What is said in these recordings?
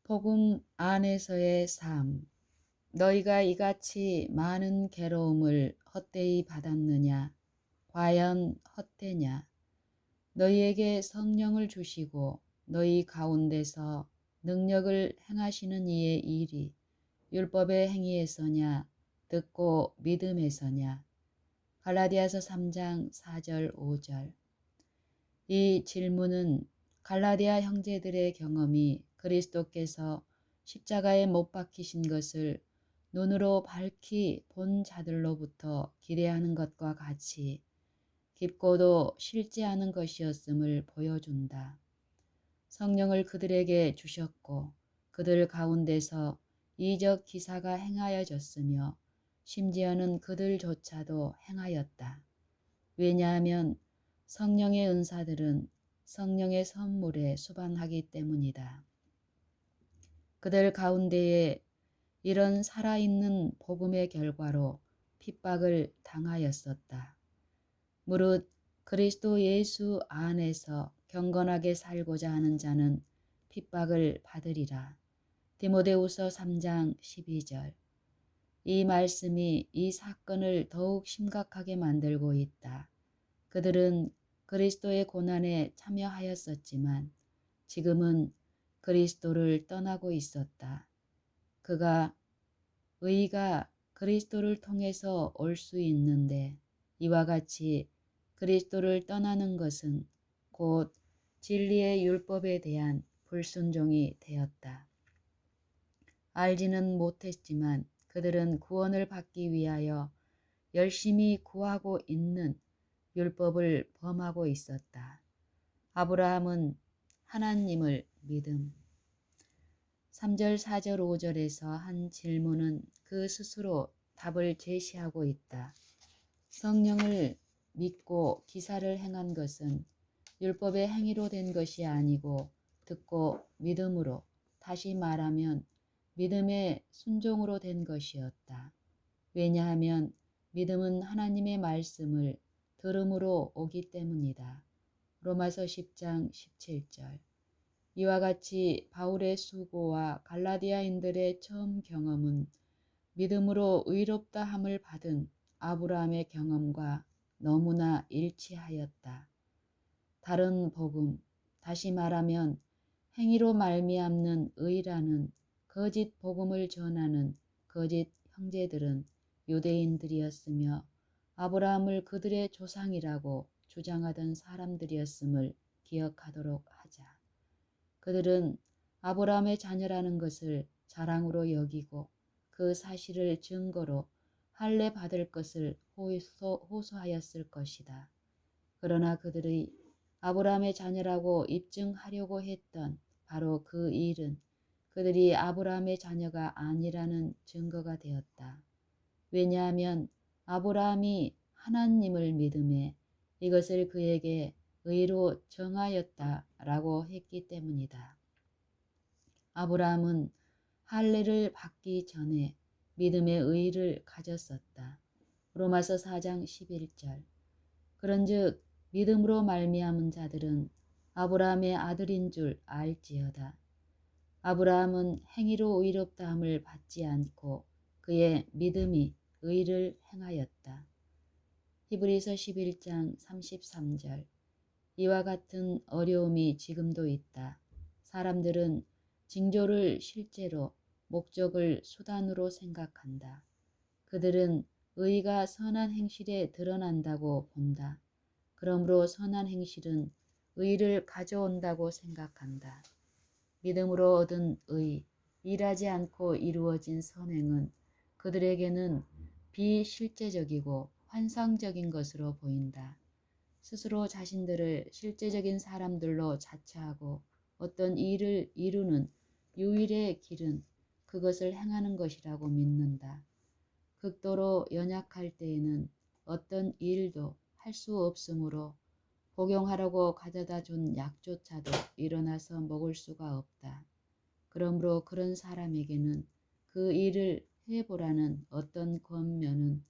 복음 안에서의 삶. 너희가 이같이 많은 괴로움을 헛되이 받았느냐? 과연 헛되냐? 너희에게 성령을 주시고 너희 가운데서 능력을 행하시는 이의 일이 율법의 행위에서냐? 듣고 믿음에서냐? 갈라디아서 3장 4절 5절. 이 질문은 갈라디아 형제들의 경험이 그리스도께서 십자가에 못 박히신 것을 눈으로 밝히 본 자들로부터 기대하는 것과 같이 깊고도 실제하는 것이었음을 보여준다. 성령을 그들에게 주셨고 그들 가운데서 이적 기사가 행하여졌으며 심지어는 그들조차도 행하였다. 왜냐하면 성령의 은사들은 성령의 선물에 수반하기 때문이다. 그들 가운데에 이런 살아있는 복음의 결과로 핍박을 당하였었다. 무릇 그리스도 예수 안에서 경건하게 살고자 하는 자는 핍박을 받으리라. 디모데후서 3장 12절. 이 말씀이 이 사건을 더욱 심각하게 만들고 있다. 그들은 그리스도의 고난에 참여하였었지만 지금은 그리스도를 떠나고 있었다. 의가 그리스도를 통해서 올 수 있는데 이와 같이 그리스도를 떠나는 것은 곧 진리의 율법에 대한 불순종이 되었다. 알지는 못했지만 그들은 구원을 받기 위하여 열심히 구하고 있는 율법을 범하고 있었다. 아브라함은 하나님을 믿음. 3절, 4절, 5절에서 한 질문은 그 스스로 답을 제시하고 있다. 성령을 믿고 기사를 행한 것은 율법의 행위로 된 것이 아니고 듣고 믿음으로, 다시 말하면 믿음의 순종으로 된 것이었다. 왜냐하면 믿음은 하나님의 말씀을 들음으로 오기 때문이다. 로마서 10장 17절. 이와 같이 바울의 수고와 갈라디아인들의 처음 경험은 믿음으로 의롭다 함을 받은 아브라함의 경험과 너무나 일치하였다. 다른 복음, 다시 말하면 행위로 말미암는 의라는 거짓 복음을 전하는 거짓 형제들은 유대인들이었으며 아브라함을 그들의 조상이라고 주장하던 사람들이었음을 기억하도록 하자. 그들은 아브라함의 자녀라는 것을 자랑으로 여기고 그 사실을 증거로 할례 받을 것을 호소하였을 것이다. 그러나 그들이 아브라함의 자녀라고 입증하려고 했던 바로 그 일은 그들이 아브라함의 자녀가 아니라는 증거가 되었다. 왜냐하면 아브라함이 하나님을 믿음에 이것을 그에게 의로 정하였다라고 했기 때문이다. 아브라함은 할례를 받기 전에 믿음의 의를 가졌었다. 로마서 4장 11절. 그런즉 믿음으로 말미암은 자들은 아브라함의 아들인 줄 알지어다. 아브라함은 행위로 의롭다함을 받지 않고 그의 믿음이 의를 행하였다. 히브리서 11장 33절. 이와 같은 어려움이 지금도 있다. 사람들은 징조를 실제로 목적을 수단으로 생각한다. 그들은 의가 선한 행실에 드러난다고 본다. 그러므로 선한 행실은 의를 가져온다고 생각한다. 믿음으로 얻은 의, 일하지 않고 이루어진 선행은 그들에게는 비실제적이고 환상적인 것으로 보인다. 스스로 자신들을 실제적인 사람들로 자처하고 어떤 일을 이루는 유일의 길은 그것을 행하는 것이라고 믿는다. 극도로 연약할 때에는 어떤 일도 할 수 없으므로 복용하라고 가져다 준 약조차도 일어나서 먹을 수가 없다. 그러므로 그런 사람에게는 그 일을 해보라는 어떤 권면은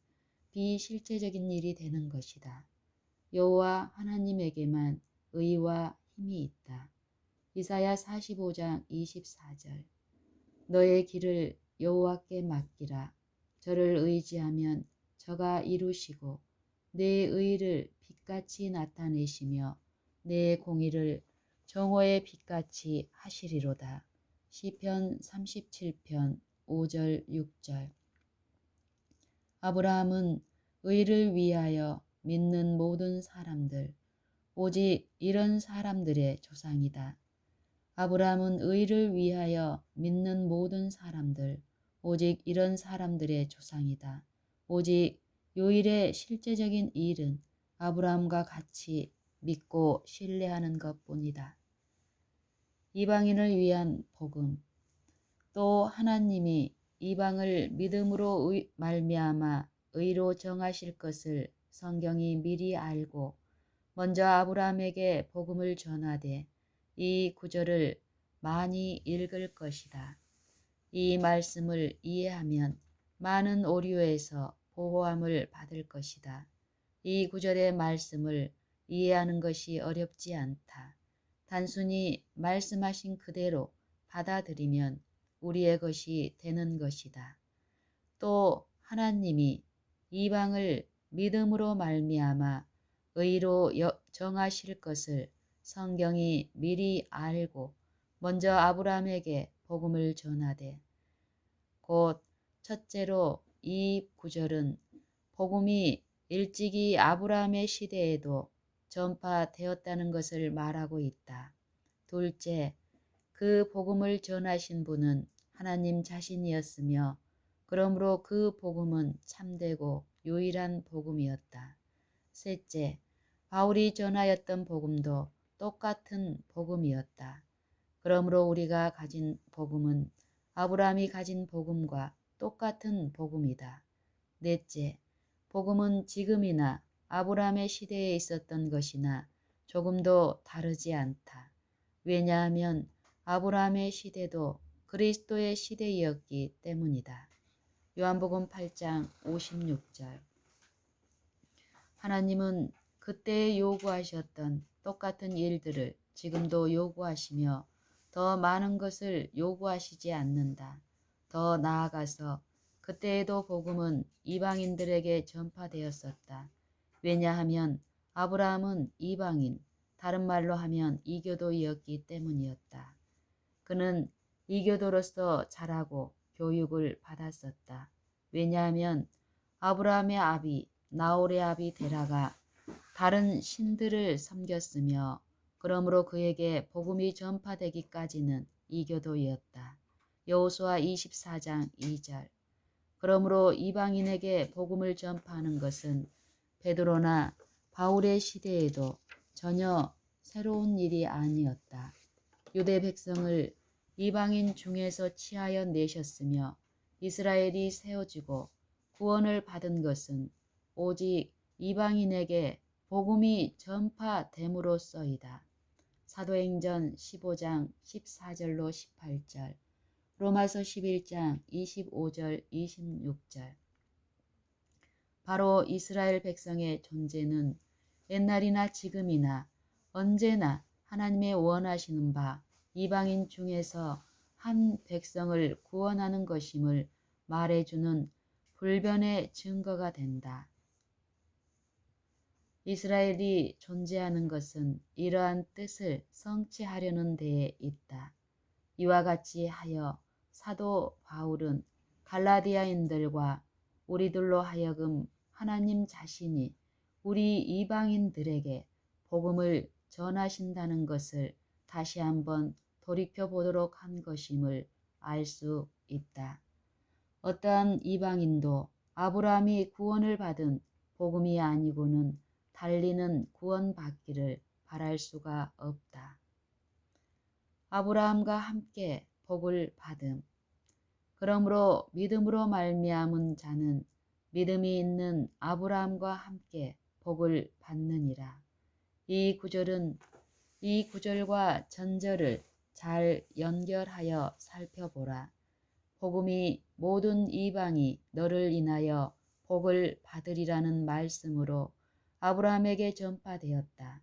비실제적인 일이 되는 것이다. 여호와 하나님에게만 의와 힘이 있다. 이사야 45장 24절. 너의 길을 여호와께 맡기라. 저를 의지하면 저가 이루시고 내 의를 빛같이 나타내시며 내 공의를 정오의 빛같이 하시리로다. 시편 37편 5절 6절. 아브라함은 의를 위하여 믿는 모든 사람들, 오직 이런 사람들의 조상이다. 아브라함은 의를 위하여 믿는 모든 사람들, 오직 이런 사람들의 조상이다. 오직 요일의 실제적인 일은 아브라함과 같이 믿고 신뢰하는 것뿐이다. 이방인을 위한 복음. 또 하나님이 이방을 믿음으로 말미암아 의로 정하실 것을 성경이 미리 알고 먼저 아브라함에게 복음을 전하되 이 구절을 많이 읽을 것이다. 이 말씀을 이해하면 많은 오류에서 보호함을 받을 것이다. 이 구절의 말씀을 이해하는 것이 어렵지 않다. 단순히 말씀하신 그대로 받아들이면 우리의 것이 되는 것이다. 또 하나님이 이방을 믿음으로 말미암아 의로 정하실 것을 성경이 미리 알고 먼저 아브라함에게 복음을 전하되, 곧 첫째로 이 구절은 복음이 일찍이 아브라함의 시대에도 전파되었다는 것을 말하고 있다. 둘째, 그 복음을 전하신 분은 하나님 자신이었으며 그러므로 그 복음은 참되고 유일한 복음이었다. 셋째, 바울이 전하였던 복음도 똑같은 복음이었다. 그러므로 우리가 가진 복음은 아브라함이 가진 복음과 똑같은 복음이다. 넷째, 복음은 지금이나 아브라함의 시대에 있었던 것이나 조금도 다르지 않다. 왜냐하면 아브라함의 시대도 그리스도의 시대이었기 때문이다. 요한복음 8장 56절. 하나님은 그때 요구하셨던 똑같은 일들을 지금도 요구하시며 더 많은 것을 요구하시지 않는다. 더 나아가서 그때에도 복음은 이방인들에게 전파되었었다. 왜냐하면 아브라함은 이방인, 다른 말로 하면 이교도이었기 때문이었다. 그는 이교도로서 자라고 교육을 받았었다. 왜냐하면 아브라함의 아비 나홀의 아비 데라가 다른 신들을 섬겼으며 그러므로 그에게 복음이 전파되기까지는 이교도이었다. 여호수아 24장 2절. 그러므로 이방인에게 복음을 전파하는 것은 베드로나 바울의 시대에도 전혀 새로운 일이 아니었다. 유대 백성을 이방인 중에서 취하여 내셨으며 이스라엘이 세워지고 구원을 받은 것은 오직 이방인에게 복음이 전파됨으로써이다. 사도행전 15장 14절로 18절, 로마서 11장 25절 26절. 바로 이스라엘 백성의 존재는 옛날이나 지금이나 언제나 하나님의 원하시는 바 이방인 중에서 한 백성을 구원하는 것임을 말해주는 불변의 증거가 된다. 이스라엘이 존재하는 것은 이러한 뜻을 성취하려는 데에 있다. 이와 같이 하여 사도 바울은 갈라디아인들과 우리들로 하여금 하나님 자신이 우리 이방인들에게 복음을 전하신다는 것을 다시 한번 돌이켜보도록 한 것임을 알 수 있다. 어떠한 이방인도 아브라함이 구원을 받은 복음이 아니고는 달리는 구원받기를 바랄 수가 없다. 아브라함과 함께 복을 받음. 그러므로 믿음으로 말미암은 자는 믿음이 있는 아브라함과 함께 복을 받느니라. 이 구절과 전절을 잘 연결하여 살펴보라. 복음이 모든 이방이 너를 인하여 복을 받으리라는 말씀으로 아브라함에게 전파되었다.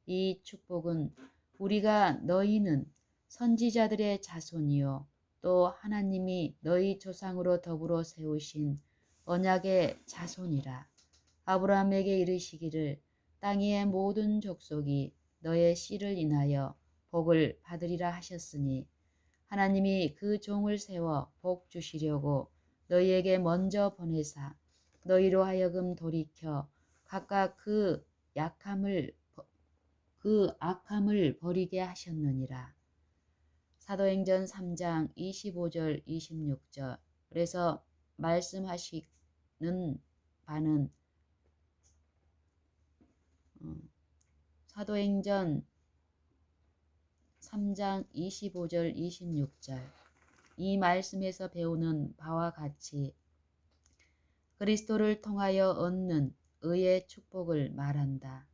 이 축복은 우리가 너희는 선지자들의 자손이요 또 하나님이 너희 조상으로 더불어 세우신 언약의 자손이라. 아브라함에게 이르시기를 땅 위의 모든 족속이 너의 씨를 인하여 복을 받으리라 하셨으니 하나님이 그 종을 세워 복 주시려고 너희에게 먼저 보내사 너희로 하여금 돌이켜 각각 그 악함을 버리게 하셨느니라. 사도행전 3장 25절 26절. 그래서 말씀하시는 바는 사도행전 3장 25절 26절. 이 말씀에서 배우는 바와 같이 그리스도를 통하여 얻는 의의 축복을 말한다.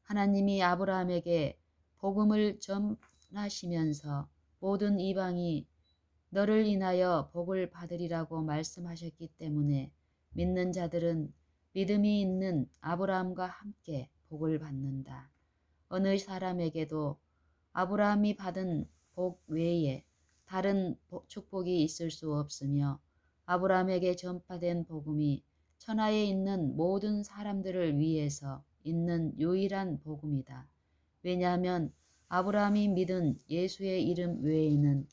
하나님이 아브라함에게 복음을 전하시면서 모든 이방이 너를 인하여 복을 받으리라고 말씀하셨기 때문에 믿는 자들은 믿음이 있는 아브라함과 함께 복을 받는다. 어느 사람에게도 아브라함이 받은 복 외에 다른 축복이 있을 수 없으며 아브라함에게 전파된 복음이 천하에 있는 모든 사람들을 위해서 있는 유일한 복음이다. 왜냐하면 아브라함이 믿은 예수의 이름 외에는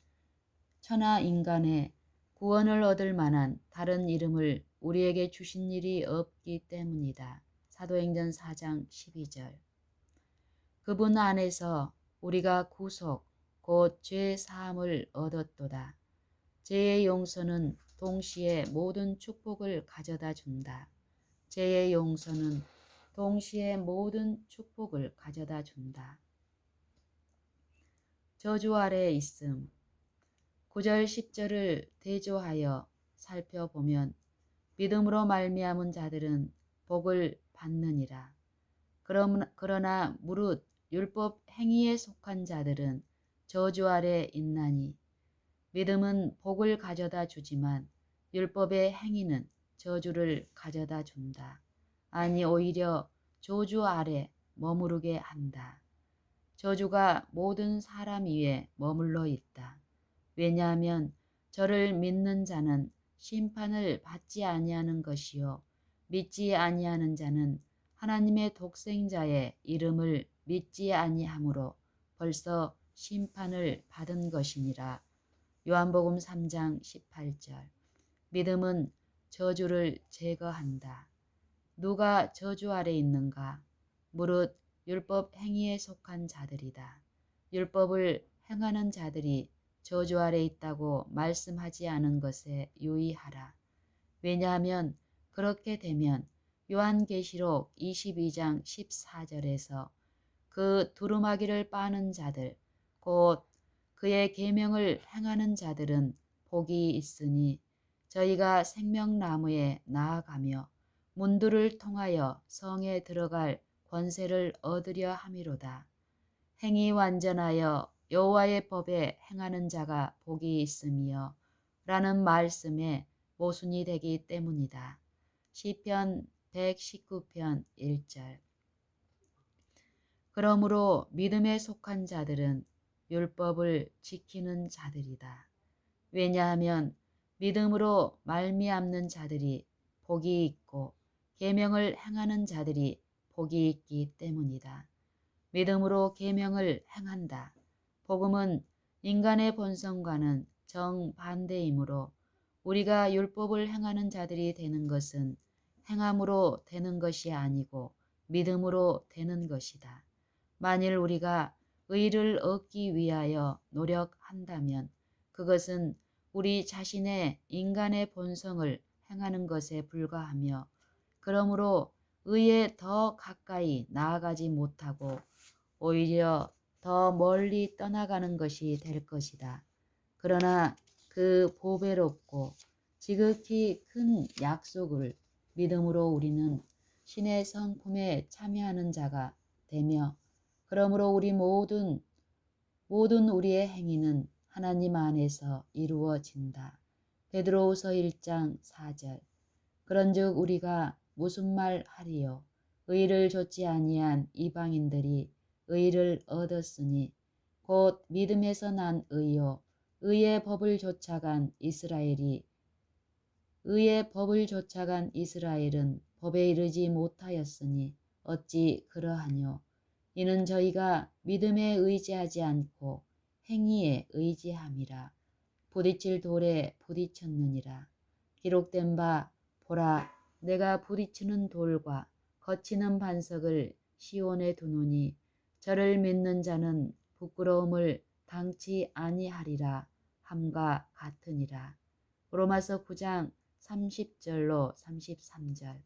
천하 인간의 구원을 얻을 만한 다른 이름을 우리에게 주신 일이 없기 때문이다. 사도행전 4장 12절. 그분 안에서 우리가 구속, 곧 죄 사함을 얻었도다. 죄의 용서는 동시에 모든 축복을 가져다 준다. 죄의 용서는 동시에 모든 축복을 가져다 준다. 저주 아래 있음. 9절 10절을 대조하여 살펴보면 믿음으로 말미암은 자들은 복을 받느니라. 그러나 무릇 율법 행위에 속한 자들은 저주 아래 있나니 믿음은 복을 가져다 주지만 율법의 행위는 저주를 가져다 준다. 아니 오히려 저주 아래 머무르게 한다. 저주가 모든 사람 위에 머물러 있다. 왜냐하면 저를 믿는 자는 심판을 받지 아니하는 것이요 믿지 아니하는 자는 하나님의 독생자의 이름을 믿지 아니하므로 벌써 심판을 받은 것이니라. 요한복음 3장 18절. 믿음은 저주를 제거한다. 누가 저주 아래 있는가? 무릇 율법 행위에 속한 자들이다. 율법을 행하는 자들이 저주 아래 있다고 말씀하지 않은 것에 유의하라. 왜냐하면 그렇게 되면 요한계시록 22장 14절에서 그 두루마기를 빠는 자들 곧 그의 계명을 행하는 자들은 복이 있으니 저희가 생명나무에 나아가며 문들을 통하여 성에 들어갈 권세를 얻으려 함이로다. 행이 완전하여 여호와의 법에 행하는 자가 복이 있으며 라는 말씀에 모순이 되기 때문이다. 시편 119편 1절. 그러므로 믿음에 속한 자들은 율법을 지키는 자들이다. 왜냐하면 믿음으로 말미암는 자들이 복이 있고 계명을 행하는 자들이 복이 있기 때문이다. 믿음으로 계명을 행한다. 복음은 인간의 본성과는 정반대이므로 우리가 율법을 행하는 자들이 되는 것은 행함으로 되는 것이 아니고 믿음으로 되는 것이다. 만일 우리가 의를 얻기 위하여 노력한다면 그것은 우리 자신의 인간의 본성을 행하는 것에 불과하며 그러므로 의에 더 가까이 나아가지 못하고 오히려 더 멀리 떠나가는 것이 될 것이다. 그러나 그 보배롭고 지극히 큰 약속을 믿음으로 우리는 신의 성품에 참여하는 자가 되며 그러므로 우리 모든 우리의 행위는 하나님 안에서 이루어진다. 베드로후서 1장 4절. 그런즉 우리가 무슨 말 하리요? 의를 좇지 아니한 이방인들이 의를 얻었으니 곧 믿음에서 난 의요 의의 법을 쫓아간 이스라엘은 법에 이르지 못하였으니 어찌 그러하뇨. 이는 저희가 믿음에 의지하지 않고 행위에 의지함이라. 부딪힐 돌에 부딪혔느니라. 기록된 바 보라, 내가 부딪히는 돌과 거치는 반석을 시온에 두노니 저를 믿는 자는 부끄러움을 당치 아니하리라 함과 같으니라. 로마서 9장 30절로 33절.